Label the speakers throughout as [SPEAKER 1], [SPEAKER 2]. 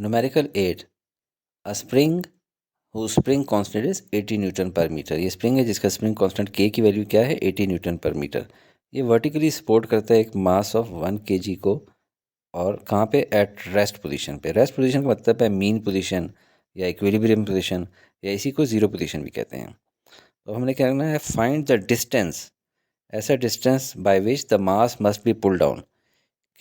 [SPEAKER 1] Numerical एड a spring whose spring constant is 80 newton per meter. ये spring है जिसका स्प्रिंग कांस्टेंट के की वैल्यू क्या है 80 न्यूटन पर मीटर। ये वर्टिकली सपोर्ट करता है एक मास ऑफ 1 kg को, और कहाँ पे, एट रेस्ट पोजीशन पे। रेस्ट पोजीशन का मतलब है मीन पोजीशन या इक्विलिब्रियम पोजीशन, या इसी को ज़ीरो पोजीशन भी कहते हैं। तो हमने क्या करना है, फाइंड द डिस्टेंस, ऐसा distance by which the mass must be pull down,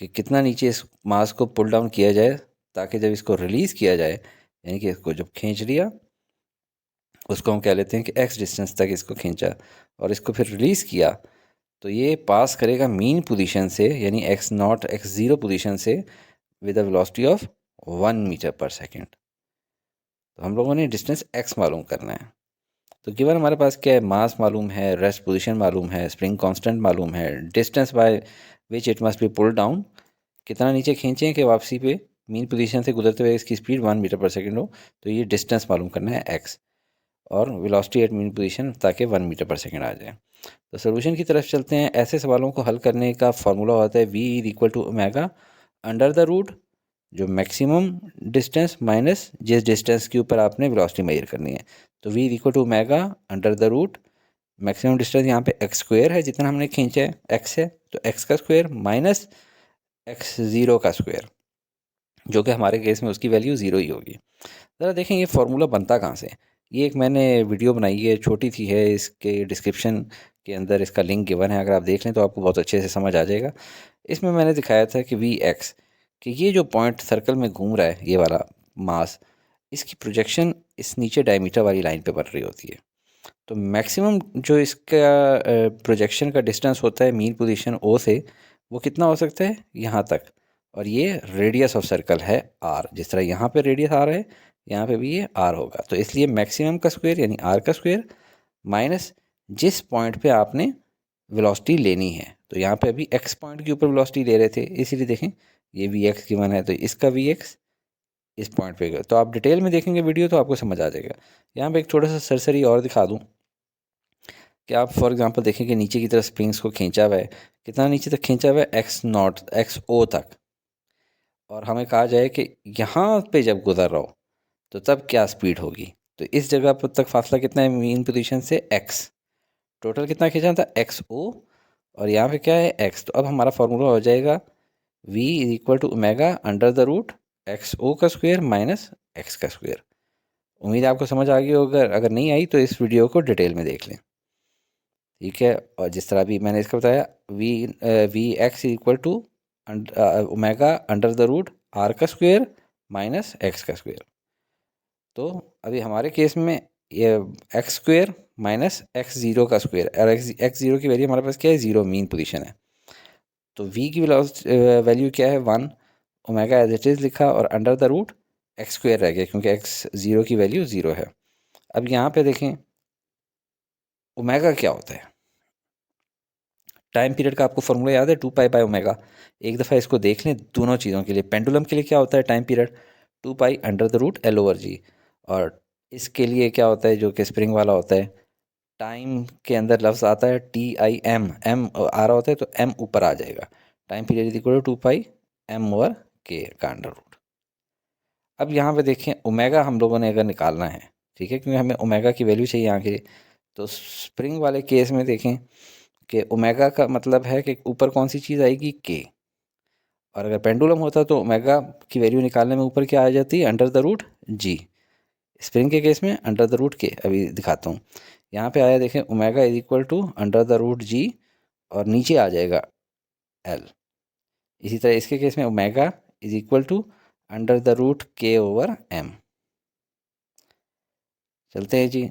[SPEAKER 1] कि कितना नीचे इस मास को पुल डाउन किया जाए ताकि जब इसको रिलीज़ किया जाए, यानी कि इसको जब खींच लिया उसको हम कह लेते हैं कि एक्स डिस्टेंस तक इसको खींचा और इसको फिर रिलीज़ किया, तो ये पास करेगा मीन पोजीशन से, यानी x naught x zero position से, with a velocity of 1 metre पर सेकेंड। तो हम लोगों ने डिस्टेंस एक्स मालूम करना है। तो गिवन हमारे पास क्या है, मास मालूम है, रेस्ट पोजीशन मालूम है, स्प्रिंग कांस्टेंट मालूम है, distance by which it must be pull down, कितना नीचे खींचें कि वापसी पे मीन पोजीशन से गुजरते हुए इसकी स्पीड 1 मीटर पर सेकेंड हो, तो ये डिस्टेंस मालूम करना है एक्स, और वेलोसिटी एट मीन पोजीशन ताकि 1 मीटर पर सेकेंड आ जाए। तो सोल्यूशन की तरफ चलते हैं। ऐसे सवालों को हल करने का फार्मूला होता है v equal to omega under the root जो मैक्सिमम डिस्टेंस माइनस जिस डिस्टेंस के ऊपर आपने वेलोसिटी मेजर करनी है। तो v equal to omega under the root maximum distance यहाँ पे एक्स स्क्वायर है, जितना हमने खींचा है एक्स है, तो एक्स का स्क्वायर माइनस एक्स ज़ीरो का स्क्वायर, जो कि हमारे केस में उसकी वैल्यू ज़ीरो ही होगी। ज़रा देखें ये फार्मूला बनता कहाँ से। ये एक मैंने वीडियो बनाई है, छोटी सी है, इसके डिस्क्रिप्शन के अंदर इसका लिंक गिवन है, अगर आप देख लें तो आपको बहुत अच्छे से समझ आ जाएगा। इसमें मैंने दिखाया था कि वी एक्स, कि ये जो पॉइंट सर्कल में घूम रहा है ये वाला मास, इसकी प्रोजेक्शन इस नीचे डायमीटर वाली लाइन पे बन रही होती है। तो मैक्सिमम जो इसका प्रोजेक्शन का डिस्टेंस होता है मीन पोजीशन ओ से, वो कितना हो सकता है यहाँ तक, और ये रेडियस ऑफ सर्कल है आर। जिस तरह यहाँ पे रेडियस आर है, यहाँ पे भी ये आर होगा। तो इसलिए मैक्सिमम का स्क्वायर यानी आर का स्क्वायर माइनस जिस पॉइंट पे आपने वेलोसिटी लेनी है। तो यहाँ पे अभी एक्स पॉइंट के ऊपर वेलोसिटी ले रहे थे, इसीलिए देखें ये वी एक्स गिवन है, तो इसका वी एक्स इस पॉइंट पे गया। तो आप डिटेल में देखेंगे वीडियो तो आपको समझ आ जाएगा। यहाँ पे एक छोटा सा सरसरी और दिखा दूँ कि आप फॉर एग्जांपल देखें कि नीचे की तरफ स्प्रिंग्स को खींचा हुआ है, कितना नीचे तक खींचा हुआ है, एक्स नॉट एक्स ओ तक, और हमें कहा जाए कि यहाँ पे जब गुजर रहा हो तो तब क्या स्पीड होगी। तो इस जगह पर तक फासला कितना है मीन पोजीशन से, एक्स, टोटल कितना खींचा था एक्स ओ, और यहाँ पे क्या है एक्स। तो अब हमारा फार्मूला हो जाएगा v is equal to omega under the root x o का स्क्वायर माइनस एक्स का स्क्वायर। उम्मीद है आपको समझ आ गई होगा, अगर नहीं आई तो इस वीडियो को डिटेल में देख लें, ठीक है। और जिस तरह भी मैंने इसका बताया, v x equal to omega under the root R का स्क्वायर माइनस एक्स का स्क्वायर। तो अभी हमारे केस में ये x square minus x zero का स्क्वायर, और एक्स ज़ीरो की वैल्यू हमारे पास क्या है, ज़ीरो मीन पोजीशन है। तो v की वैल्यू क्या है 1, ओमेगा एज इट इज़ लिखा, और under the root x square रह गया क्योंकि एक्स ज़ीरो की वैल्यू ज़ीरो है। अब यहाँ पे देखें ओमेगा क्या होता है, टाइम पीरियड का आपको फॉर्मूला याद है, 2 पाई बाय ओमेगा। एक दफ़ा इसको देख लें दोनों चीज़ों के लिए। पेंडुलम के लिए क्या होता है time period, 2 pi under the root l over g, और इसके लिए क्या होता है जो कि स्प्रिंग वाला होता है, टाइम के अंदर लफ्ज़ आता है TIM, एम आ रहा होता है तो एम ऊपर आ जाएगा। Time period is equal to 2 pi m over K का अंडर रूट। अब यहाँ पे देखें ओमेगा हम लोगों ने अगर निकालना है, ठीक है, क्योंकि हमें ओमेगा की वैल्यू चाहिए यहाँ के, तो स्प्रिंग वाले केस में देखें कि ओमेगा का मतलब है कि ऊपर कौन सी चीज़ आएगी, के, और अगर पेंडुलम होता तो ओमेगा की वैल्यू निकालने में ऊपर क्या आ जाती है, under the root g. Spring के केस में अंडर द रूट के, अभी दिखाता हूँ। यहाँ पे आया देखें omega is equal to under the root g, और नीचे आ जाएगा एल। इसी तरह इसके केस में omega is equal to under the root k over m. चलते हैं जी,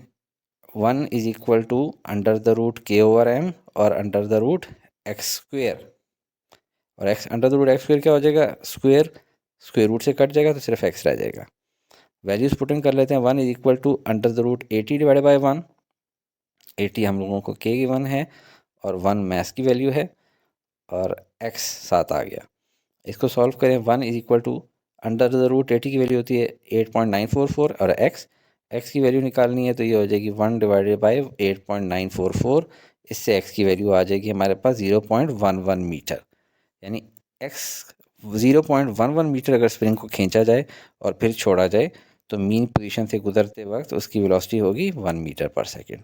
[SPEAKER 1] 1 is equal to under the root k over m और under the root x square, और x under the root x square क्या हो जाएगा, square, square root से cut जाएगा तो सिर्फ एक्स रह जाएगा। वैल्यूज पुटिंग कर लेते हैं, 1 is equal to under the root 80 divided by 1, 80 हम लोगों को के गिवन है और 1 मैथ्स की वैल्यू है, और एक्स साथ आ गया। इसको सॉल्व करें, 1 is equal to under the root 80 की वैल्यू होती है 8.944, और एक्स की वैल्यू निकालनी है तो ये हो जाएगी 1 डिवाइडेड बाई 8.944। इससे एक्स की वैल्यू आ जाएगी हमारे पास 0.11 मीटर, यानी एक्स 0.11 मीटर अगर स्प्रिंग को खींचा जाए और फिर छोड़ा जाए तो मीन पोजीशन से गुजरते वक्त उसकी वेलोसिटी होगी 1 मीटर पर सेकेंड।